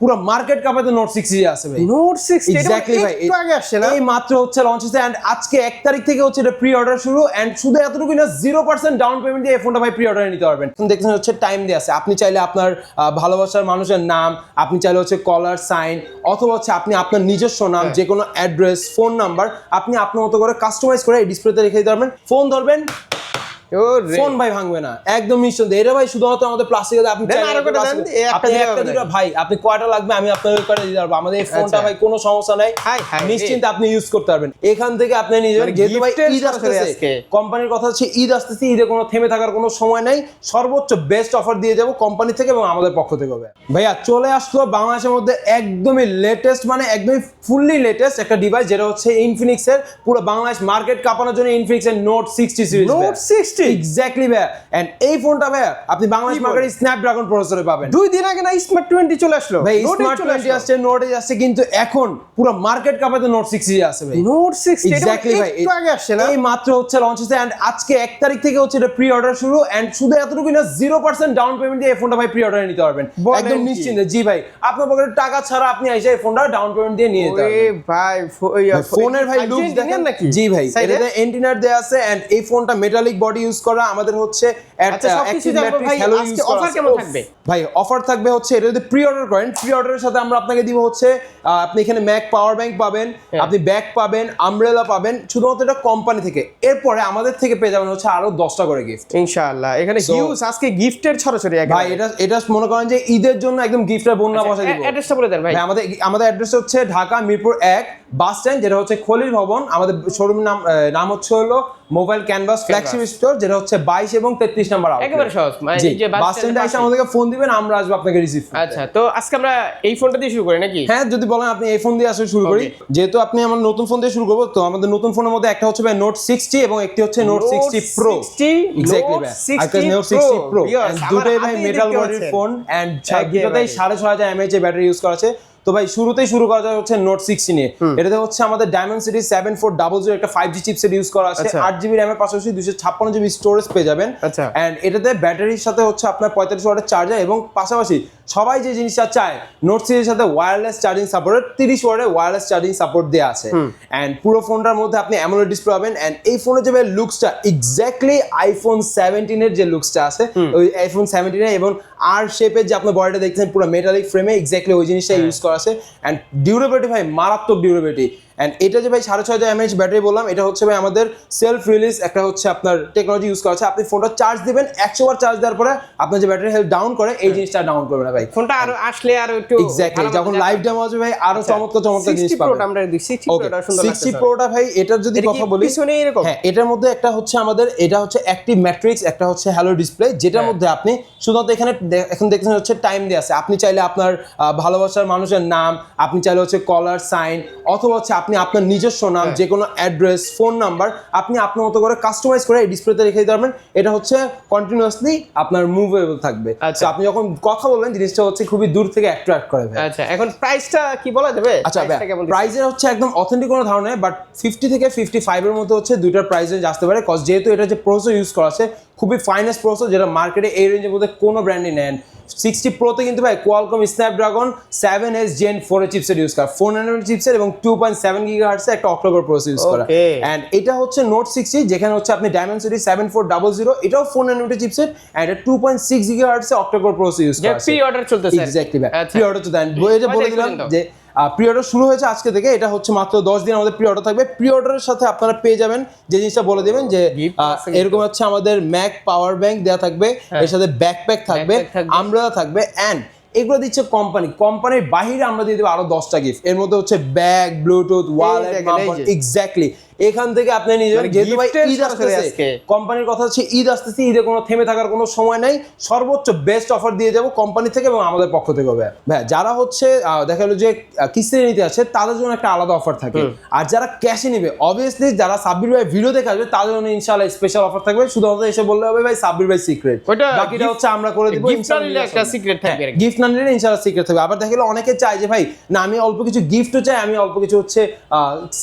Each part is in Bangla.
পুরো মার্কেট কাপাতে নোট 60 আছে ভাই। নোট 60 এক্স্যাক্টলি ভাই, একটু আগে আসছে না? এই মাত্র হচ্ছে লঞ্চ হয়েছে এন্ড আজকে 1 তারিখ থেকে হচ্ছে এটা প্রি অর্ডার শুরু এন্ড শুধু এতটুকুই না 0% ডাউন পেমেন্ট দিয়ে এই ফোনটা ভাই প্রি অর্ডারে নিতে পারবেন। এখন দেখছেন হচ্ছে টাইম দেয়া আছে, আপনি চাইলে আপনার ভালোবাসার মানুষের নাম, আপনি চাইলে হচ্ছে কলার সাইন, অথবা হচ্ছে আপনি আপনার নিজস্ব নাম, যে কোনো অ্যাড্রেস, ফোন নাম্বার আপনি আপনার মতো করে কাস্টমাইজ করে এই ডিসপ্লেতে রেখে দিতে পারবেন। ফোন ধরবেন, ফোন ভাই ভাঙবে না, একদম নিশ্চিন্তে। এটা ভাই শুধুমাত্র আমাদের প্লাস্টিক, আপনি একটা দুটো ভাই আপনি কয়টা লাগবে আমি আপনাদের করে দিতে পারবো। আমাদের এই ফোনটা ভাই কোনো সমস্যা নাই, নিশ্চিন্তে আপনি ইউজ করতে পারবেন। এখান থেকে আপনি নিজের, যেহেতু ভাই ঈদ আসতেছে, কোম্পানির কথা হচ্ছে ঈদ আসতেছে, ঈদে কোনো থেমে থাকার কোনো সময় নাই, সর্বোচ্চ বেস্ট অফার দিয়ে যাবো কোম্পানি থেকে এবং আমাদের পক্ষ থেকে হবে। ভাইয়া চলে আসলো বাংলাদেশের মধ্যে একদমই লেটেস্ট, মানে একদমই ফুললি লেটেস্ট একটা ডিভাইস, যেটা হচ্ছে ইনফিনিক্স এর পুরো বাংলাদেশ মার্কেট কাঁপানোর জন্য ইনফিনিক্স এর নোট 60 সিরিজ। নোট 60 এক্স্যাক্টলি ভাই, এন্ড এই ফোনটা ভাই আপনি বাংলাদেশ মার্কেটে স্ন্যাপড্রাগন প্রসেসরে পাবেন। 2 দিন আগে না স্মার্ট 20 চলে আসলো ভাই, স্মার্ট 20 আসছে, নোট আসছে, কিন্তু এখন পুরো মার্কেট কাঁপাতে নোট 60 আছে ভাই। নোট 60 এক্স্যাক্টলি ভাই, একটু আগে আসছে না? এই মাত্র হচ্ছে লঞ্চ হয়েছে এন্ড আজকে 1 তারিখ থেকে হচ্ছে এটা প্রি অর্ডার শুরু এন্ড শুধু এতটুকুই না 0% ডাউন পেমেন্ট দিয়ে এই ফোনটা ভাই প্রি অর্ডারে নিতে পারবেন একদম নিশ্চিন্তে। জি ভাই, আপনার পকেটে টাকা ছাড়া আপনি এসে এই ফোনটা ডাউন পেমেন্ট দিয়ে নিয়ে যেতে পারবেন। ভাই ফোনের ভাই লুকস দেখেন নাকি? জি ভাই, এটাতে এন্টিনার দেয়া আছে এন্ড এই ফোনটা মেটালিক বডি ইউজ করা। আমাদের হচ্ছে অফার কেমন থাকবে ভাই? অফার থাকবে হচ্ছে, এটা যদি প্রি অর্ডার করেন, প্রি অর্ডারের সাথে আমরা আপনাকে দিব হচ্ছে আপনি এখানে ম্যাক পাওয়ার ব্যাংক পাবেন, আপনি ব্যাগ পাবেন, আমব্রেলা পাবেন, শুধুমাত্র এটা কোম্পানি থেকে। এরপরে আমাদের থেকে পেয়ে যাবেন হচ্ছে আরো 10টা করে গিফট ইনশাআল্লাহ। এখানে হিউজ আজকে গিফটের ছড়াছড়ি ভাই। এটা মনে করেন যে ঈদের জন্য একদম গিফটের বন্যা বসাই দিব। অ্যাড্রেসটা বলে দেন ভাই। আমাদের অ্যাড্রেস হচ্ছে ঢাকা মিরপুর 1 বাস স্ট্যান্ড, যেটা হচ্ছে খলিল ভবন। আমাদের শোরুমের নাম হচ্ছে হলো মোবাইল ক্যানভাস ফ্ল্যাগশিপ স্টোর, যেটা হচ্ছে 22 এবং 33 নাম্বার আউটলেট। একেবারে সহজ, মানে যে বাস স্ট্যান্ডে এসে আমাদেরকে ফোন দিবেন, আমরা আসবো আপনাকে রিসিভ করতে। আচ্ছা, তো আজকে আমরা এই ফোনটা দিয়ে শুরু করি নাকি? হ্যাঁ, যদি বলেন আপনি এই ফোন দিয়ে আসলে শুরু করি। যেহেতু আপনি আমার নতুন ফোন দিয়ে শুরু করবো, তো আমাদের নতুন ফোনের মধ্যে একটা হচ্ছে ভাই নোট 60 এবং একটি হচ্ছে নোট 60 প্রো। এক্স্যাক্টলি ভাই, একটা নোট 60 প্রো, দুটোই ভাই মেটাল বডির ফোন এন্ড দুটোতেই 6500 mAh এর ব্যাটারি ইউজ করা আছে। তো ভাই শুরুতেই শুরু করা যায় হচ্ছে নোট 60 নিয়ে। এটাতে হচ্ছে আমাদের ডায়মন্ডসিটি 7400 একটা 5G চিপসেট ইউজ করা আছে। 8GB RAM এর পাশাপাশি 256GB স্টোরেজ পেয়ে যাবেন। এন্ড এটাতে ব্যাটারির সাথে হচ্ছে আপনার 45 ওয়াটের চার্জার, এবং পাশাপাশি সবাই যে জিনিসটা চায় নোট সিরিজের সাথে ওয়্যারলেস চার্জিং সাপোর্ট, 30 ওয়াটের ওয়্যারলেস চার্জিং সাপোর্ট দেয়া আছে। এন্ড পুরো ফোনটার মধ্যে আপনি অ্যামোলেড ডিসপ্লে পাবেন। এন্ড এই ফোনের যে ভাই লুকসটা এক্স্যাক্টলি আইফোন 17 এর যে লুকসটা আছে, ওই আইফোন 17 এর, এবং আর শেপের যে আপনার বডিটা দেখছেন পুরো মেটালিক ফ্রেমে, এক্স্যাক্টলি ওই জিনিসটা ইউজ করা আছে। এন্ড ডিউরেবিলিটি ভাই মারাত্মক ডিউরেবিলিটি। এন্ড এটা যে ভাই 6500 mAh ব্যাটারি বললাম, এটা হচ্ছে ভাই আমাদের সেলফ রিলিজ একটা হচ্ছে আপনার টেকনোলজি ইউজ করা আছে। আপনি ফোনটা চার্জ দিবেন, 100 বার চার্জ দেওয়ার পরে আপনার যে ব্যাটারি হেলথ ডাউন করে, এই জিনিসটা ডাউন করবে না ভাই। ফোনটা আরো আসলে আরো একটু এক্স্যাক্টলি যখন লাইভ ডেমো আসবে ভাই আরো চমৎকার জিনিস পাবেন। 60 প্রোটা আমরা দিচ্ছি, 60 প্রোটা সুন্দর লাগছে। 60 প্রোটা ভাই, এটার যদি কথা বলি, পিছনে এরকম, হ্যাঁ, এটার মধ্যে একটা হচ্ছে আমাদের, এটা হচ্ছে অ্যাক্টিভ ম্যাট্রিক্স, একটা হচ্ছে হ্যালো ডিসপ্লে, যেটার মধ্যে আপনি শুধুমাত্র এখানে এখন দেখছেন হচ্ছে টাইম দেয়া আছে। আপনি চাইলে আপনার ভালোবাসার মানুষের নাম, আপনি চাইলে হচ্ছে কলার সাইন, অথবা হচ্ছে আপনি আপনার নিজস্ব নাম, যে কোনো অ্যাড্রেস, ফোন নাম্বার আপনি আপনার মতো করে কাস্টমাইজ করে এই ডিসপ্লেতে রেখে দিতে পারবেন। এটা হচ্ছে কন্টিনিউয়াসলি আপনার মুভেবল থাকবে। তো আপনি যখন কথা বলবেন জিনিসটা হচ্ছে খুবই দূর থেকে অ্যাট্রাক্ট করে ভাই। আচ্ছা, এখন প্রাইসটা কি বলা যাবে? আচ্ছা, প্রাইসের হচ্ছে একদম অথেন্টিক কোনো ধারণা নেই, বাট 50 থেকে 55 এর মধ্যে হচ্ছে দুইটার প্রাইস রেঞ্জ আসতে পারে। কজ যেহেতু এটা যে প্রসেসর ইউজ করা আছে খুবই ফাইনেস্ট প্রসেসর, যেটা মার্কেটে এই রেঞ্জের মধ্যে কোনো ব্র্যান্ডই নেন। 60 প্রোতে কিন্তু ভাই কোয়ালকম স্ন্যাপড্রাগন 7S Gen 4 এর চিপসেট ইউজ করা, 4 ন্যানোমিটার চিপসেট এবং 2.7 GHz একটা অক্টা-কোর প্রসেসর ইউজ করা। এন্ড এটা হচ্ছে নোট 60, যেখানে হচ্ছে আপনি ডায়মন্ডসিটি 7400, এটাও 4 ন্যানোমিটার চিপসেট এন্ড 2.6 GHz এর অক্টা-কোর প্রসেসর ইউজ করা আছে। প্রি অর্ডার চলতেছে এক্স্যাক্টলি ভাই, প্রি অর্ডার তো দেন বলে দিলাম যে প্রি অর্ডার শুরু হয়েছে আজকে থেকে। এটা হচ্ছে মাত্র 10 দিন আমাদের প্রি অর্ডার থাকবে। প্রি অর্ডারের সাথে আপনারা পেয়ে যাবেন যে জিনিসটা বলে দিবেন যে এরকম হচ্ছে আমাদের ম্যাক পাওয়ার ব্যাংক দেয়া থাকবে, এর সাথে ব্যাকপ্যাক থাকবে, আমব্রেলা থাকবে। এন্ড এগুলো দিচ্ছে কোম্পানির বাহিরে আমরা দিয়ে দেবো আরো 10টা গিফট। এর মধ্যে হচ্ছে ব্যাগ, ব্লুটুথ, ওয়ালেট, এক্স্যাক্টলি এখান থেকে আপনি নিজের, যেহেতু ভাই ঈদ আসতেছে, কোম্পানির কথা হচ্ছে ঈদ আসতেছে, ঈদে কোনো থেমে থাকার কোনো সময় নাই, সর্বোচ্চ বেস্ট অফার দিয়ে যাবো কোম্পানি থেকে এবং আমাদের পক্ষ থেকে হবে। ভাই যারা হচ্ছে দেখা গেলো যে কিস্তি নিতে আছে তাদের জন্য একটা আলাদা অফার থাকে, আর যারা ক্যাশে নিবে অবভিয়াসলি যারা সাব্বির ভাই ভিডিও দেখে আসবে তাদের জন্য ইনশাআল্লাহ স্পেশাল অফার থাকবে। শুধুমাত্র এসে বললে হবে ভাই সাব্বির ভাই সিক্রেট, বাকিটা হচ্ছে আমরা করে দিব। ইনশাআল্লাহ একটা সিক্রেট থাকবে, গিফট না নিলে ইনশাআল্লাহ সিক্রেট থাকবে। আবার দেখা গেলো অনেকে চায় যে ভাই না আমি অল্প কিছু গিফটও চাই, আমি অল্প কিছু হচ্ছে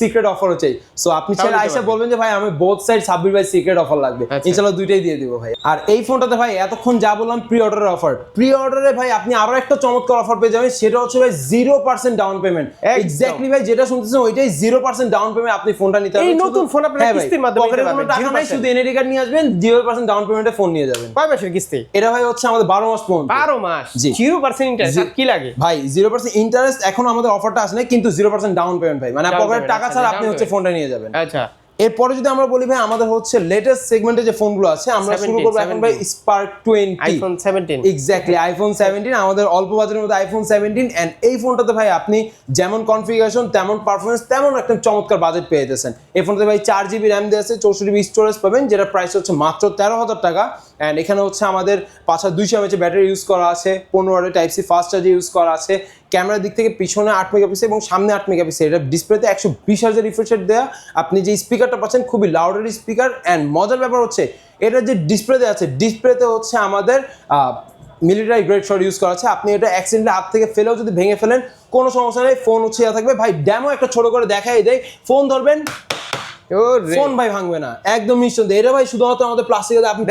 সিক্রেট অফারও চাই। সো আপনি চাইলে আইসা বলবেন যে ভাই আমি বোথ সাইড সাব্বির ভাই সিক্রেট অফার লাগবে, ইনশাআল্লাহ দুইটাই দিয়ে দিব ভাই। আর এই ফোনটাতে ভাই এতক্ষণ যা বললাম প্রি অর্ডারের অফার, প্রি অর্ডারে ভাই আপনি আরো একটা চমৎকার অফার পেয়ে যাবেন, সেটা হচ্ছে ভাই 0% ডাউন পেমেন্ট। এক্স্যাক্টলি ভাই যেটা শুনতেছেন ওইটাই 0% ডাউন পেমেন্ট আপনি ফোনটা নিতে পারবেন। এই নতুন ফোন আপনারা কিস্তির মাধ্যমে নিতে পারবেন, টাকা নাই, শুধু এনআইডি কার্ড নিয়ে আসবেন, 0% ডাউন পেমেন্টে ফোন নিয়ে যাবেন। কয় মাসের কিস্তি এটা ভাই হচ্ছে আমাদের 12 মাস পর্যন্ত। 12 মাস 0% ইন্টারেস্ট, কি লাগে ভাই 0% ইন্টারেস্ট এখন আমাদের অফারটা আসে না, কিন্তু 0% ডাউন পেমেন্ট ভাই, মানে পকেটে টাকা ছাড়া আপনি হচ্ছে ফোনটা নিয়ে যাবেন। আচ্ছা, এরপরে যদি আমরা বলি ভাই আমাদের হচ্ছে লেটেস্ট সেগমেন্টে যে ফোনগুলো আছে, আমরা শুরু করব এখন ভাই স্পার্ক 20, আইফোন 17। এক্স্যাক্টলি আইফোন 17 আমাদের অল্প বাজারের মধ্যে আইফোন 17, এন্ড এই ফোনটাতে ভাই আপনি যেমন কনফিগারেশন তেমন পারফরম্যান্স তেমন একটা চমৎকার বাজেট পেয়ে যাচ্ছেন। এই ফোনটাতে ভাই 4GB র্যাম দেওয়া আছে, 64GB স্টোরেজ পাবেন, যেটা প্রাইস হচ্ছে মাত্র 13,000 টাকা। এন্ড এখানে হচ্ছে আমাদের 5200 mAh ব্যাটারি ইউজ করা আছে, 15 ওয়াটের type C fast charge use করা আছে। ক্যামেরার দিক থেকে পিছনে 8 মেগাপিক্সেল এবং সামনে 8 মেগাপিক্সেল, এটা ডিসপ্লেতে 120 Hz রিফ্রেশ রেট দেওয়া। আপনি যে স্পিকারটা পাচ্ছেন খুবই লাউডের স্পিকার, অ্যান্ড মজার ব্যাপার হচ্ছে এটা যে ডিসপ্লেতে আছে, ডিসপ্লেতে হচ্ছে আমাদের মিলিটারি গ্রেড শট ইউজ করা আছে। আপনি এটা অ্যাক্সিডেন্টলি হাত থেকে ফেলেও যদি ভেঙে ফেলেন কোনো সমস্যা নেই, ফোন হচ্ছে থাকবে। ভাই ডেমো একটা ছোট করে দেখাই দেয়, ফোন ধরবেন ফোন ভাই ভাঙবে না, একদম নিশ্চিন্তে। এটা ভাই শুধুমাত্র আমাদের প্লাস্টিকের, আপনি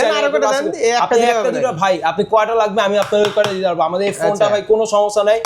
একটা দুটো ভাই আপনি কয়টা লাগবে আমি আপনাকে কয়টা দিতে পারবো। আমাদের এই ফোনটা ভাই কোনো সমস্যা নাই,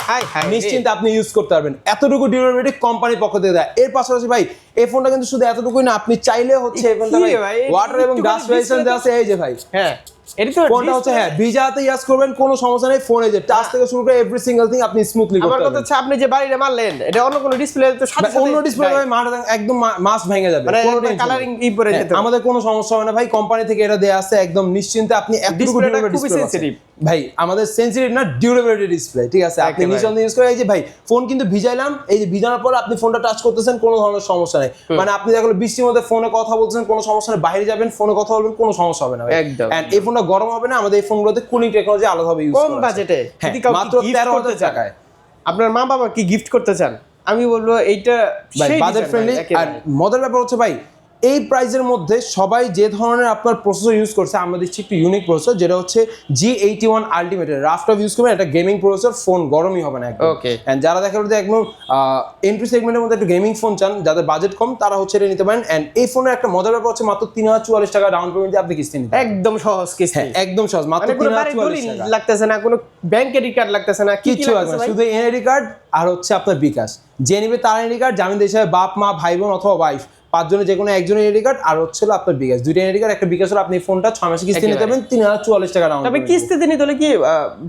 নিশ্চিন্তে আপনি ইউজ করতে পারবেন, এতটুকু ডিউরেবিলিটি কোম্পানির পক্ষ থেকে দেয়। এর পাশাপাশি ভাই এই ফোনটা কিন্তু শুধু এতটুকুই না, আপনি চাইলে হচ্ছে এই ফোনটা ভাই ওয়াটার এবং ডাস্ট রেজিস্ট্যান্স দেওয়া আছে। এই যে ভাই হ্যাঁ এটা তো ফোনটা হচ্ছে ভিজাতে ইউজ করবেন, কোনো সমস্যা নেই। ফোনে যে টাচ থেকে শুরু করে এভরি সিঙ্গেল থিং আপনি স্মুথলি করতে পারবেন। আমার কথা হচ্ছে আপনি যে বাড়িটা মারলেন এটা অন্য কোনো ডিসপ্লে তো সাথে অন্য ডিসপ্লে ভাই মারটা একদম মাস ভেঙে যাবে, কোনো কালারিং ই পড়ে যেত, আমাদের কোনো সমস্যা হবে না ভাই। কোম্পানি থেকে এটা দেয়া আছে, একদম নিশ্চিন্তে আপনি এতটুকু ডিসপ্লে ভাই আমাদের সেনসিটিভ না ডিউরেবিলিটি ডিসপ্লে, ঠিক আছে, আপনি নিশ্চিন্তে ইউজ করে। এই যে ভাই ফোন কিন্তু ভিজাইলাম, এই যে ভিজানোর পর আপনি ফোনটা টাচ করতেছেন, কোনো ধরনের সমস্যা নেই। মানে আপনি দেখো বৃষ্টির মধ্যে ফোনে কথা বলছেন, কোনো সমস্যা নেই, বাইরে যাবেন ফোনে কথা বলবেন, কোনো সমস্যা হবে না একদম। এন্ড এই ফোনটা গরম হবে না। আমাদের এই ফোনগুলোতে কুলিং টেকনোলজি আলাদাভাবে ইউজ করা আছে, কম বাজেটে, মাত্র 13,000 টাকায়। আপনার মা বাবা কি গিফট করতে চান, আমি বলবো এইটা বাজেট ফ্রেন্ডলি। আর মজার ব্যাপার হচ্ছে ভাই এই প্রাইজের মধ্যে সবাই যে ধরনের আপনার প্রসেসর ইউজ করছে, আমরা দিচ্ছি একটু ইউনিক প্রসেসর, যেটা হচ্ছে G81 আলটিমেট রাফটপ ইউজ করবেন। এটা গেমিং প্রসেসর, ফোন গরমই হবে না একদম। ওকে, এন্ড যারা দেখা যাচ্ছে একদম এন্ট্রি সেগমেন্টের মধ্যে একটু গেমিং ফোন চান, যাদের বাজেট কম, তারা হচ্ছে এটা নিতে পারেন। এন্ড এই ফোনের একটা মজার ব্যাপার হচ্ছে মাত্র 3044 টাকা ডাউন পেমেন্ট দিয়ে আপনি কিস্তি নিতে একদম সহজ কিস্তি, একদম সহজ, মাত্র 3044 টাকা লাগতেছে না, কোনো ব্যাংক এডি কার্ড লাগতেছে না, কিছু লাগবে না, শুধু এনআইডি কার্ড আর হচ্ছে আপনার বিকাশ। যে নিবে তার এনআইডি কার্ড, জামিন হিসাবে বাপ মা ভাই বোন অথবা ওয়াইফ, 5 জনের যে কোনো একজনের এনআইডি কার্ড আর হচ্ছে আপনার বিকাশ, দুইটা এনআইডি কার্ড একটা বিকাশ হলে আপনি ফোনটা 6 মাসে কিস্তি নিতে পারবেন 3044 টাকা ডাউন। তবে কিস্তিতে নিতে হলে কি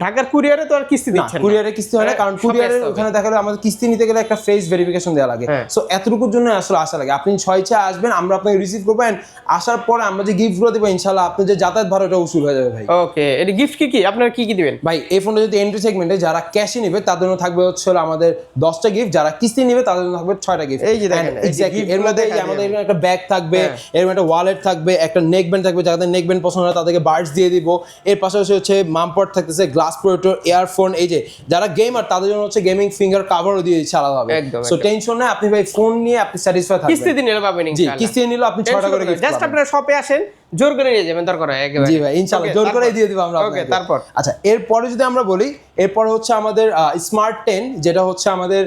ঢাকার কুরিয়ারে তো আর কিস্তি দিচ্ছেন না, কুরিয়ারে কিস্তি হয় না, কারণ কুরিয়ারে ওখানে দেখা গেলে আমাদের কিস্তি নিতে গেলে একটা ফেস ভেরিফিকেশন দেওয়া লাগে। সো এতটুকুর জন্য আসলে আশা লাগে। আপনি 6 ইচ্ছা আসবেন, আমরা আপনাকে রিসিভ করবেন, আসার পরে আমরা যে গিফটগুলো দেবো ইনশাআল্লাহ আপনি যে যাতায়াত ভাড়া ওটা উসুল হয়ে যাবে ভাই। ওকে, এটা গিফট কি আপনারা কি দিবেন ভাই? এই ফোনটা যদি এন্ট্রি সেগমেন্টে যারা ক্যাশে নেবে তাদের জন্য থাকবে হচ্ছে আমাদের 10টা গিফট, যারা কিস্তি নেবে তাদের জন্য থাকবে 6টা গিফট। এই যে দেখেন এক্স্যাক্টলি এর মধ্যে আমাদের এখানে একটা ব্যাগ থাকবে, এর মধ্যে একটা ওয়ালেট থাকবে, একটা নেক ব্যান্ড থাকবে, যাদের নেক ব্যান্ড পছন্দ হয় তাদেরকে বার্ডস দিয়ে দিব। এর পাশাপাশি হচ্ছে মামপট থাকতেছে, গ্লাস প্রোটেক্টর, ইয়ারফোন। এই যে যারা গেমার তাদের জন্য হচ্ছে গেমিং ফিঙ্গার কভারও দিয়ে দিচ্ছে আলাদাভাবে। সো টেনশন নাই, আপনি ভাই ফোন নিয়ে আপনি স্যাটিসফাই থাকবেন। কিস্তি দিনে পাবেন ইনশাআল্লাহ। জি, কিস্তি নিলে আপনি 6টা করে গিফট জাস্ট আপনারা শপে আসেন, জোর করে নিয়ে যাবেন দরকার হয় একেবারে। জি ভাই ইনশাআল্লাহ জোর করে দিয়ে দিব আমরা আপনাকে। ওকে, তারপর আচ্ছা এরপরে যদি আমরা বলি, এরপর হচ্ছে আমাদের স্মার্ট 10, যেটা হচ্ছে আমাদের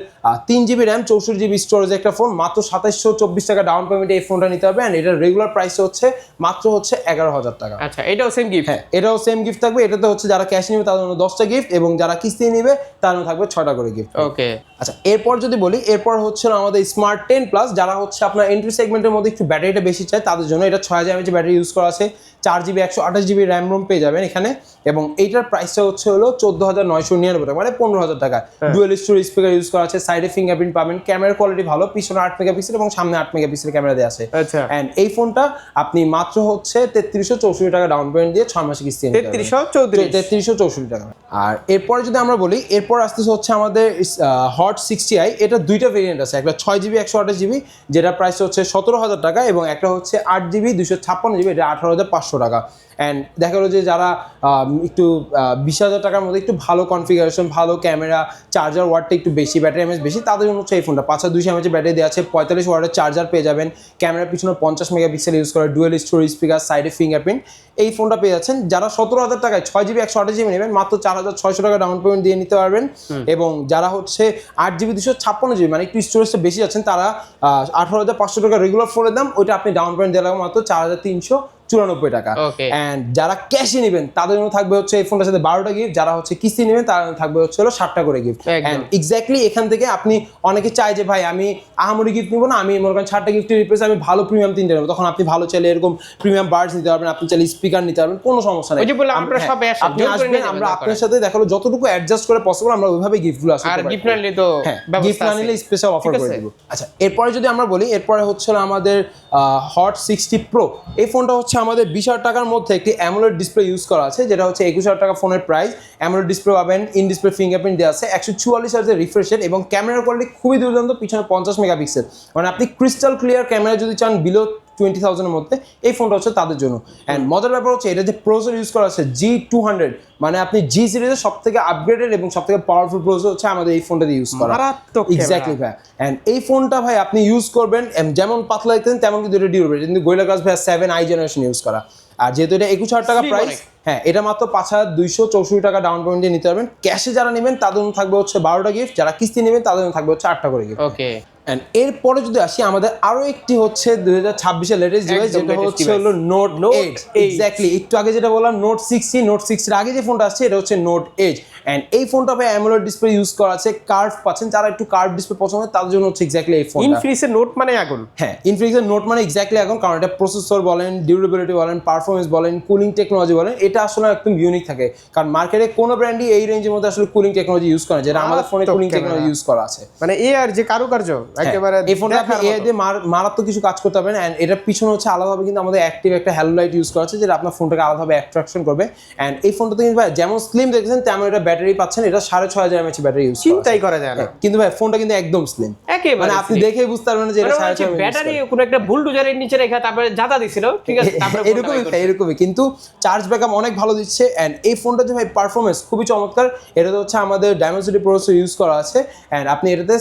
3GB র্যাম 64GB স্টোরেজ একটা ফোন, মাত্র 2724 টাকা ডাউন পেমেন্টে এই ফোনটা নিতে হবে। এন্ড এটার রেগুলার প্রাইস হচ্ছে মাত্র হচ্ছে 11,000 টাকা। আচ্ছা, এটাও সেম গিফট? হ্যাঁ, এটাও সেম গিফট থাকবে। এটাতে হচ্ছে যারা ক্যাশ নেবে তাদের জন্য 10টা গিফট এবং যারা কিস্তি নেবে তার জন্য থাকবে 6টা করে গিফট। ওকে, আচ্ছা এরপর যদি বলি, এরপর হচ্ছে আমাদের স্মার্ট 10 প্লাস, যারা হচ্ছে আপনার এন্ট্রি সেগমেন্টের মধ্যে একটু ব্যাটারিটা বেশি চায় তাদের জন্য এটা 6000 mAh ব্যাটারি ইউজ করা আছে, 4GB 128GB র্যাম রোম পেয়ে যাবেন এখানে। এবং এইটার প্রাইসটা হচ্ছে হলো 14,999 টাকা, মানে 15,000 টাকা। ডুয়াল স্টোরেজ স্পিকার ইউজ করা আছে, সাইডে ফিঙ্গারপ্রিন্ট পাবেন, ক্যামেরার কোয়ালিটি ভালো, পিছনে 8 মেগাপিক্সেল এবং সামনে 8 মেগাপিক্সেল ক্যামেরা দেওয়া আছে। আচ্ছা, এন্ড এই ফোনটা আপনি মাত্র হচ্ছে 3364 টাকা ডাউন পেমেন্ট দিয়ে 6 মাসে কিস্তি নিতে পারবেন। 3364 টাকা। আর এরপরে যদি আমরা বলি, এরপর আসতেছে হচ্ছে আমাদের হট 60i। এটা দুইটা ভেরিয়েন্ট আছে, একটা 6GB 128GB যেটা প্রাইস হচ্ছে 17,000 টাকা এবং একটা হচ্ছে 8GB 256GB, এটা 18,500 টাকা। অ্যান্ড দেখা গেলো যে যারা একটু 20,000 টাকার মধ্যে একটু ভালো কনফিগারেশন, ভালো ক্যামেরা, চার্জার ওয়াটটা একটু বেশি, ব্যাটারি এমএচ বেশি, তাদের জন্য হচ্ছে এই ফোনটা 5200 এমএচের ব্যাটারি দেওয়া আছে, 45 ওয়াটের চার্জার পেয়ে যাবেন, ক্যামেরার পিছনে 50 মেগাপিক্সেল ইউজ করে, ডুয়েল স্টোরেজ স্পিকার, সাইডে ফিঙ্গারপ্রিন্ট, এই ফোনটা পেয়ে যাচ্ছেন। যারা 17,000 টাকায় 6GB 128GB নেবেন মাত্র 4,600 টাকা ডাউন পেমেন্ট দিয়ে নিতে পারবেন। এবং যারা হচ্ছে 8GB 256GB মানে একটু স্টোরেজটা বেশি যাচ্ছেন তারা 18,500 টাকা রেগুলার ফোনের দাম, ওইটা আপনি ডাউন পেমেন্ট দিয়ে লাগবে মাত্র 4,394 টাকা। অ্যান্ড যারা ক্যাশে নেবেন তাদের জন্য থাকবে হচ্ছে এই ফোনটার সাথে 12টা গিফট, যারা হচ্ছে কিস্তি নেবেন তার থাকবে হচ্ছে 7টা করে গিফট। অ্যান্ড এক্স্যাক্টলি এখান থেকে আপনি অনেকে চায় যে ভাই আমি আহামরি গিফট নিবো না, আমি মনে করেন 6টা গিফটের রিপ্লেস আমি ভালো প্রিমিয়াম 3টা নেবো, তখন আপনি ভালো চাইলে এরকম প্রিমিয়াম বার্ডস নিতে পারবেন, আপনি চাইলে স্পিকার নিতে পারবেন, কোনো সমস্যা নেই। আপনি আসবেন, আমরা আপনার সাথে দেখালো যতটুকু অ্যাডজাস্ট করে পসিবল আমরা ওইভাবে গিফটগুলো আসলে আর গিফট না নিলে তো গিফট না নিলে স্পেশাল অফার করে দিব। আচ্ছা, এরপরে যদি আমরা বলি, এরপরে হচ্ছে আমাদের হট 60 প্রো। এই ফোনটা হচ্ছে আমাদের 20,000 টাকার মধ্যে একটি অ্যামোলেড ডিসপ্লে ইউজ করা আছে, যেটা হচ্ছে 21,000 টাকা ফোনের প্রাইস। অ্যামোলেড ডিসপ্লে পাবেন, ইন ডিসপ্লে ফিঙ্গারপ্রিন্ট দেওয়া আছে, 144 হার্জের রিফ্রেশ রেট এবং ক্যামেরার কোয়ালিটি খুবই দুর্দান্ত, পিছনে 50 মেগাপিক্সেল, মানে আপনি ক্রিস্টাল ক্লিয়ার ক্যামেরা যদি চান বিলো 20,000 এর মধ্যে এই ফোনটা হচ্ছে তাদের জন্য। অ্যান্ড মজার ব্যাপার হচ্ছে এটা যে প্রসেসর ইউজ করা আছে G200, মানে আপনি জি সিরিজের সব থেকে আপগ্রেডেড এবং সব থেকে পাওয়ারফুল প্রসেসর হচ্ছে আমাদের এই ফোনটাতে ইউজ করা। এক্স্যাক্টলি ভাই। অ্যান্ড এই ফোনটা ভাই আপনি ইউজ করবেন যেমন পাতলা দেখতেন তেমন কিন্তু এটা ডিউরেবল, কিন্তু গোরিলা গ্লাস ভাই 7i জেনারেশন ইউজ করা। আর যেহেতু এটা 21,000 টাকা প্রাইস, হ্যাঁ এটা মাত্র 5,264 টাকা ডাউন পেমেন্ট দিয়ে নিতে পারবেন। ক্যাশে যারা নেবেন তাদের জন্য থাকবে হচ্ছে 12টা গিফট, যারা কিস্তি নেবেন তাদের জন্য থাকবে হচ্ছে 8টা করে গিফট। ওকে। এন্ড এরপরে যদি আসি আমাদের আরো একটি হচ্ছে 2026 এর লেটেস্ট ডিভাইস, যেটা হচ্ছে হলো নোট এজ। এক্স্যাক্টলি একটু আগে যেটা বললাম নোট 60 এর আগে যে ফোনটা আসছে এটা হচ্ছে নোট এজ। এন্ড এই ফোনটা ভাই অ্যামোলেড ডিসপ্লে ইউজ করা আছে, কার্ভ পাচ্ছেন, যারা একটু কার্ভ ডিসপ্লে পছন্দ হয় তাদের জন্য হচ্ছে এক্স্যাক্টলি এই ফোনটা। ইনফিনিক্সের নোট মানে আগুন। হ্যাঁ, ইনফিনিক্সের নোট মানে এক্স্যাক্টলি আগুন, কারণ এটা প্রসেসর বলেন, ডিউরেবিলিটি বলেন, পারফরমেন্স বলেন, কুলিং টেকনোলজি বলেন, এটা আসলে একদম ইউনিক থাকে। কারণ মার্কেটে কোনো ব্র্যান্ডই এই রেঞ্জের মধ্যে আসলে কুলিং টেকনোলজি ইউজ করে, যেটা আমাদের ফোনে কুলিং টেকনোলজি ইউজ করা আছে। মানে এআর যে কারুকার্য একেবারে এই ফোনটা আপনি এআই দিয়ে মারাত্মক কিছু কাজ করতে পারবেন। এন্ড এটার পিছনে হচ্ছে আলাদাভাবে কিন্তু আমাদের অ্যাক্টিভ একটা হ্যালো লাইট ইউজ করা আছে, যেটা আপনার ফোনটাকে আলাদাভাবে অ্যাট্রাকশন করবে। এন্ড এই ফোনটাতে কিন্তু ভাই যেমন স্লিম দেখছেন তেমন এটা ব্যাটারি পাচ্ছেন, এটা 6,500 mAh ব্যাটারি ইউজ করা, চিন্তাই করা যায় না। কিন্তু ভাই ফোনটা কিন্তু একদম স্লিম, মানে আপনি দেখেই বুঝতে পারবেন যে এটা 6,500 mAh ব্যাটারি কোনো একটা বুলডোজারের নিচে রেখে তারপরে জাতা দিছিল, ঠিক আছে, তারপরে এরকমই কিন্তু চার্জ ব্যাকআপ অনেক ভালো দিচ্ছে। এন্ড এই ফোনটা যে ভাই পারফরমেন্স খুবই চমৎকার। এটাতে হচ্ছে আমাদের ডায়মেনসিটি প্রসেসর ইউজ করা আছে। এন্ড আপনি এটাতে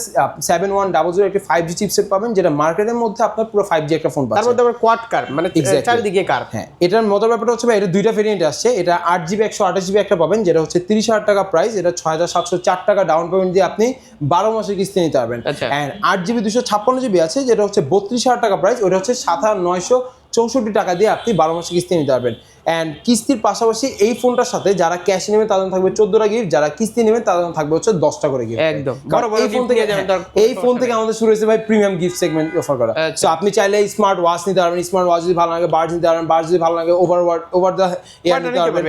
7100 একটি 5G চিপসেট পাবেন, যেটা মার্কেটের মধ্যে আপনার পুরো 5G একটা ফোন পাচ্ছেন। তার মধ্যে আবার কোয়াড কার, মানে চারদিকে কার। হ্যাঁ, এটার মজার ব্যাপারটা হচ্ছে ভাই এটা দুইটা ভেরিয়েন্ট আসছে। এটা 8GB 128GB একটা পাবেন, যেটা হচ্ছে 30,000 টাকা প্রাইস, এটা 6,704 টাকা ডাউন পেমেন্ট দিয়ে আপনি 12 মাসের কিস্তি নিতে পারবেন। এন্ড 8GB 256GB আছে, যেটা হচ্ছে 32,000 টাকা প্রাইস, ওটা হচ্ছে 7,964 টাকা দিয়ে আপনি 12 মাসের কিস্তি নিতে পারবেন। অ্যান্ড কিস্তির পাশাপাশি এই ফোনটার সাথে যারা ক্যাশ নেবেন তাদের থাকবে 14টা গিফট, যারা কিস্তি নেবেন তাদের থাকবে হচ্ছে 10টা করে গিফট। একদম এই ফোন থেকে আমাদের শুরু হয়েছে ভাই প্রিমিয়াম গিফট সেগমেন্ট অফার করা। সো আপনি চাইলে স্মার্ট ওয়াচ নিতে পারবেন, স্মার্ট ওয়াচ যদি ভালো লাগে বার্ডস নিতে পারবেন, বার্ডস যদি ভালো লাগে ওভার দ্য এয়ার নিতে পারবেন,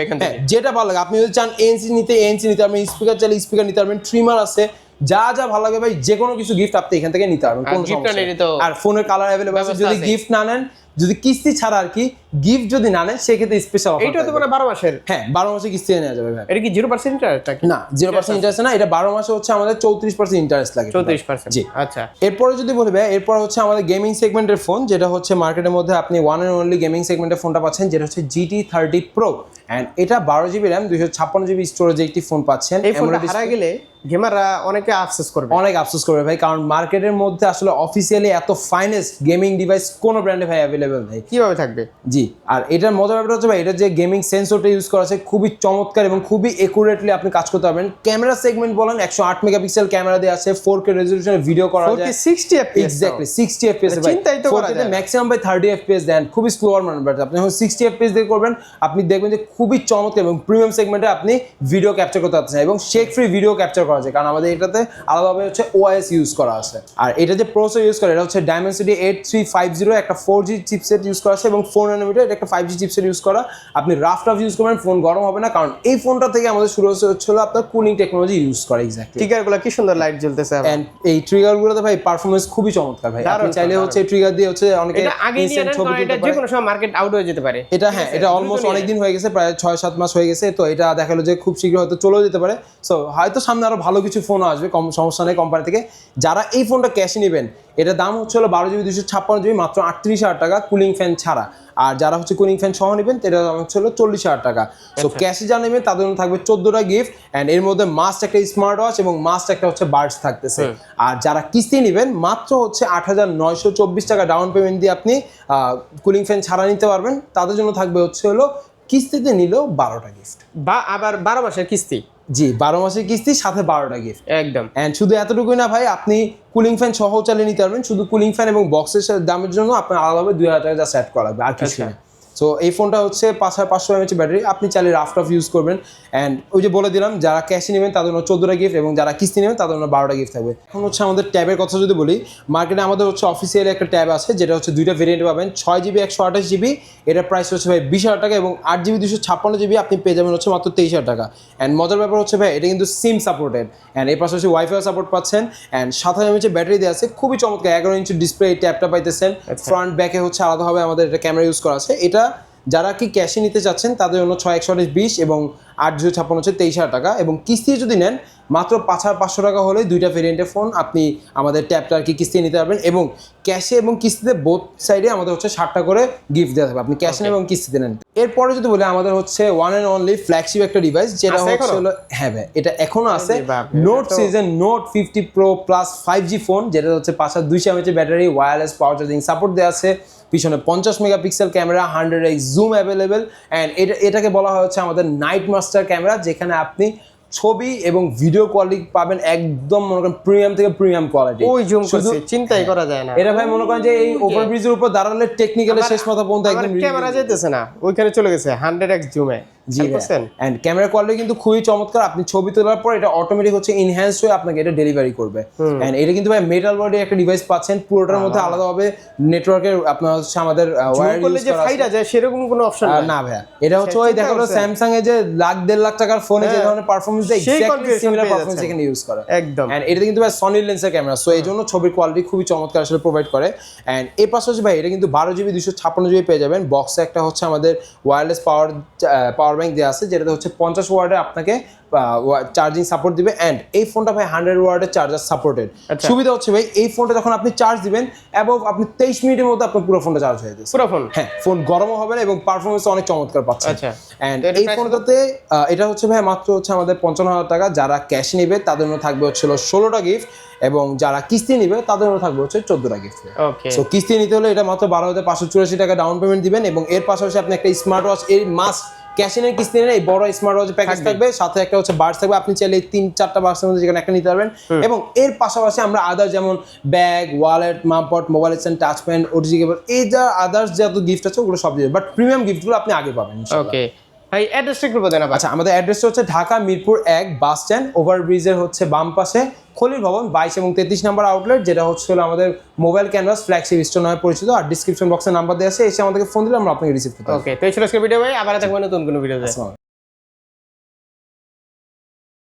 যেটা ভালো লাগে। আপনি যদি চান এএনসি নিতে পারবেন, স্পিকার চাইলে স্পিকার নিতে পারবেন, ট্রিমার আছে, যা যা ভালো লাগে ভাই যে কোনো কিছু গিফট আপনি এখান থেকে নিতে পারবেন, কোনো সমস্যা নেই। আর ফোনের কালার अवेलेबल আছে, যদি গিফট না নেন, যদি কিস্তি ছাড়া আর কি গিফট যদি না নেন সেক্ষেত্রে স্পেশাল অফার। এইটা তো মানে 12 মাসের। হ্যাঁ, 12 মাসে কিস্তি নেওয়া যাবে ভাই। এটা কি 0% ইন্টারেস্ট নাকি? না, 0% ইন্টারেস্ট না, এটা 12 মাসে হচ্ছে আমাদের 34% ইন্টারেস্ট লাগে। 34%, জি। আচ্ছা। এরপরে যদি বলি ভাই, এরপর হচ্ছে আমাদের গেমিং সেগমেন্টের ফোন, যেটা হচ্ছে মার্কেটের মধ্যে আপনি ওয়ান এন্ড অনলি গেমিং সেগমেন্টের ফোনটা পাচ্ছেন, যেটা হচ্ছে GT30 Pro। এন্ড এটা 12GB RAM 256GB স্টোরেজে একটি ফোন পাচ্ছেন। এই ফোনটা হারা গেলে গেমাররা অনেকে আফসোস করবে ভাই, কারণ মার্কেটের মধ্যে আসলে অফিসিয়ালি এত ফাইনেস্ট গেমিং ডিভাইস কোন ব্র্যান্ডে ভাই अवेलेबल নেই। কিভাবে থাকবে? জি। আর এটার মজার ব্যাপার হচ্ছে ভাই, এটা যে গেমিং সেন্সরটা ইউজ করা আছে খুবই চমৎকার এবং খুবই একুরেটলি আপনি কাজ করতে পারবেন। ক্যামেরা সেগমেন্ট বলেন 108 মেগাপিক্সেল ক্যামেরা দেওয়া আছে, 4K রেজোলিউশনে ভিডিও করা যায়, 4K 60 fps, এক্স্যাক্টলি 60 fps ভাই। চিন্তাই তো করা যায় না। ম্যাক্সিমাম ভাই 30 fps দেন, খুবই স্লোয়ার মানে, বাট আপনি যখন 60 fps দিয়ে করবেন আপনি দেখবেন যে খুবই চমৎকার এবং প্রিমিয়াম সেগমেন্টে আপনি ভিডিও ক্যাপচার করতে পারছেন এবং শেক ফ্রি ভিডিও ক্যাপচার করা যায়, কারণ আমাদের এটাতে আলাদাভাবে হচ্ছে OIS ইউজ করা আছে। আর এটা যে প্রসেসর ইউজ করে এটা হচ্ছে Dimensity 8350, একটা 4G চিপসেট ইউজ করা আছে এবং 4 nanometer, এটা একটা 5G চিপসেট ইউজ করা। আপনি রাফ ইউজ করবেন, ফোন গরম হবে না, কারণ এই ফোনটা থেকে আমাদের শুরু হচ্ছিল আপনার কুলিং টেকনোলজি ইউজ করা। এক্স্যাক্টলি ট্রিগারগুলো কি সুন্দর লাইট জ্বলতেছে, এন্ড এই ট্রিগারগুলোতে ভাই পারফরম্যান্স খুবই চমৎকার ভাই। আপনি চাইলে হচ্ছে ট্রিগার দিয়ে হচ্ছে অনেকে ইনস্ট্যান্ট ছবি তুলতে পারে, যে কোনো সময় মার্কেট আউট হয়ে যেতে পারে। এটা হ্যাঁ, এটা অলমোস্ট অনেক দিন হয়ে গেছে, প্রায় 6-7 মাস হয়ে গেছে, তো এটা দেখালো যে খুব শীঘ্র হয়তো চলেও যেতে পারে। সো হয়তো সামনে আরো ভালো কিছু ফোন আসবে, কম সমস্যা নেই কোম্পানি থেকে। যারা এই ফোনটা ক্যাশে নেবেন এটা দাম হচ্ছে হলো 12GB 256GB মাত্র 38,000 টাকা কুলিং ফ্যান ছাড়া। আর যারা হচ্ছে কুলিং ফ্যান সহ নেবেন এটার দাম হচ্ছে হলো 40,000 টাকা। সো ক্যাশে যা নেবেন তাদের জন্য থাকবে 14টা গিফট, অ্যান্ড এর মধ্যে মাস্ট একটা স্মার্ট ওয়াচ এবং মাস্ট একটা হচ্ছে বার্ডস থাকতেছে। আর যারা কিস্তি নেবেন মাত্র হচ্ছে 8,924 টাকা ডাউন পেমেন্ট দিয়ে আপনি কুলিং ফ্যান ছাড়া নিতে পারবেন। তাদের জন্য থাকবে হচ্ছে হলো কিস্তিতে নিলেও 12টা গিফট, বা আবার 12 মাসের কিস্তি। জি 12 মাসের কিস্তি সাথে 12টা গিফট একদম। এন্ড শুধু এতটুকুই না ভাই, আপনি কুলিং ফ্যান সহ চালিয়ে নিতে পারবেন। শুধু কুলিং ফ্যান এবং বক্সের দামের জন্য আপনার আলাদাভাবে 2,000 টাকা যা সেট করা লাগবে, আর কিছু না। সো এই ফোনটা হচ্ছে 5,500 mAh ব্যাটারি, আপনি চাইলে রাফ টাফ ইউজ করবেন। অ্যান্ড ওই যে বলে দিলাম যারা ক্যাশে নেবেন তাদের জন্য 14টা গিফট এবং যারা কিস্তি নেবেন তাদের জন্য 12টা গিফট থাকবে। এখন হচ্ছে আমাদের ট্যাবের কথা যদি বলি, মার্কেটে আমাদের হচ্ছে অফিসিয়ালি একটা ট্যাব আছে যেটা হচ্ছে দুইটা ভেরিয়েন্ট পাবেন, 6GB 128GB, এটার প্রাইস হচ্ছে ভাই 20,000 টাকা, এবং 8GB 256GB আপনি পেয়ে যাবেন হচ্ছে মাত্র 23,000 টাকা। অ্যান্ড মজার ব্যাপার হচ্ছে ভাই এটা কিন্তু সিম সাপোর্টেড, অ্যান্ড এর পাশাপাশি ওয়াইফাই সাপোর্ট পাচ্ছেন, অ্যান্ড 7,000 mAh ব্যাটারি দেওয়া আছে। খুবই চমৎকার 11 ইঞ্চি ডিসপ্লে এই ট্যাবটা পাইতেছেন। ফ্রন্ট ব্যাকে হচ্ছে আলাদাভাবে আমাদের এটা ক্যামেরা ইউজ করা আছে। এটা যারা কি ক্যাশে নিতে চাচ্ছেন তাদের জন্য 6/128/20 এবং 8/256 হচ্ছে 23,000 টাকা, এবং কিস্তি যদি নেন মাত্র 5,500 টাকা হলে দুইটা ভেরিয়েন্টের ফোন আপনি আমাদের ট্যাবটা আর কি কিস্তি নিতে পারবেন। এবং ক্যাশে এবং কিস্তিতে বোথ সাইডে আমাদের হচ্ছে 60টা করে গিফট দেওয়া হবে, আপনি ক্যাশে নেন এবং কিস্তিতে নেন। এরপরে যদি বলি আমাদের হচ্ছে ওয়ান অ্যান্ড অনলি ফ্ল্যাগশিপ একটা ডিভাইস যেটা হচ্ছে হলো, হ্যাঁ ভাই এটা এখনো আছে, note season note 50 pro plus 5G phone, যেটা হচ্ছে 5,200 mAh ব্যাটারি, ওয়্যারলেস পাওয়ার চার্জিং সাপোর্ট দেওয়া আছে, পিছনে 50 megapixel camera, 100x zoom available, and এটাকে বলা হয় হচ্ছে আমাদের নাইট মাস্টার ক্যামেরা, যেখানে আপনি ছবি এবং ভিডিও কোয়ালিটি পাবেন একদম মনে করেন প্রিমিয়াম থেকে প্রিমিয়াম কোয়ালিটি। ওই জুম করছে চিন্তাই করা যায় না। এটা ভাই মনে করেন যে এই ওভারব্রিজের উপর দাঁড়ালে টেকনিক্যালি শেষ মাথা পর্যন্ত একদম ক্যামেরা যাইতেছে না, ওইখানে চলে গেছে 100x জুমে। জি এন্ড ক্যামেরা কোয়ালিটি কিন্তু খুবই চমৎকার। আপনি ছবি তোলার পর এটা অটোমেটিক হচ্ছে এনহ্যান্স হয়ে আপনাকে এটা ডেলিভারি করবে। এন্ড এটা কিন্তু ভাই মেটাল বডি একটা ডিভাইস পাচ্ছেন, পুরোটার মধ্যে আলাদাভাবে নেটওয়ার্কের আপনার হচ্ছে আমাদের ওয়্যার ইউজ যে ফাইটা যায় সেরকম কোনো অপশন না ভাই। এটা হচ্ছে ওই দেখো স্যামসাং এ যে লাখ 1.5 লাখ টাকার ফোনে যে ধরনের পারফরম্যান্স দেয় এক্স্যাক্টলি সিমিলার পারফরম্যান্স এখানে ইউজ করে একদম। এন্ড এটা কিন্তু ভাই সনি লেন্সের ক্যামেরা, সো এই জন্য ছবির কোয়ালিটি খুবই চমৎকার আসলে প্রোভাইড করে। এন্ড এর পাশাপাশি ভাই এটা কিন্তু 12GB 256GB পেয়ে যাবেন। বক্সে একটা হচ্ছে আমাদের ওয়্যারলেস পাওয়ার ব্যাংক দেওয়া আছে, যেটা হচ্ছে 50 ওয়াটের আপনাকে চার্জিং সাপোর্ট দিবে। এন্ড এই ফোনটা ভাই 100 ওয়াটের চার্জার সাপোর্টেড। সুবিধা হচ্ছে ভাই এই ফোনটা যখন আপনি চার্জ দিবেন এবং আপনি 23 মিনিটের মধ্যে আপনার পুরো ফোনটা চার্জ হয়ে যাচ্ছে, পুরো ফোন। হ্যাঁ, ফোন গরমও হবে না এবং পারফরম্যান্স অনেক চমৎকার পাচ্ছেন। আচ্ছা, এন্ড এই ফোনটাতে এটা হচ্ছে ভাই মাত্র হচ্ছে আমাদের 55,000 টাকা। যারা ক্যাশ নেবে তাদের জন্য থাকবে হচ্ছে 16টা গিফট, এবং যারা কিস্তি নেবে তাদের জন্য থাকবে হচ্ছে 14টা গিফট। ওকে, সো কিস্তি নিতে হলে এটা মাত্র 12,584 টাকা ডাউন পেমেন্ট দিবেন, এবং এর পাশাপাশি আপনি একটা স্মার্ট ওয়াচ, এই মাস্ট ক্যাশে নিয়ে কিস্তি নিয়ে এই বড় স্মার্ট ওয়াচ প্যাকেজ থাকবে, সাথে একটা হচ্ছে বার্স থাকবে। আপনি চাইলে 3-4টা বার্সের মধ্যে যেখানে একটা নিতে পারবেন। এবং এর পাশাপাশি আমরা আদার্স যেমন ব্যাগ, ওয়ালেট, মাপট, mobile stand, touch pen, OTG cable, এই যা আদার্স যত গিফট আছে ওগুলো সব দিবে, বাট প্রিমিয়াম গিফটগুলো আপনি আগে পাবেন ইনশাআল্লাহ। ওকে ভাই, অ্যাড্রেসটা একটু বলেন। আচ্ছা, আমাদের অ্যাড্রেসটা হচ্ছে ঢাকা মিরপুর 1 বাস স্ট্যান্ড, ওভারব্রিজের হচ্ছে বাম পাশে খলিল ভবন 22 এবং 33 নাম্বার আউটলেট, যেটা হচ্ছে আমাদের মোবাইল ক্যানভাস ফ্ল্যাগশিপ স্টোর নামে পরিচিত। আর ডিসক্রিপশন বক্সে নাম্বার দেওয়া আছে, এসে আমাদেরকে ফোন দিলে আমরা আপনাকে রিসিভ করতে পারবো। ওকে, তো এই ছিল আজকের ভিডিও ভাই, আবার দেখবেন নতুন কোনো ভিডিওতে।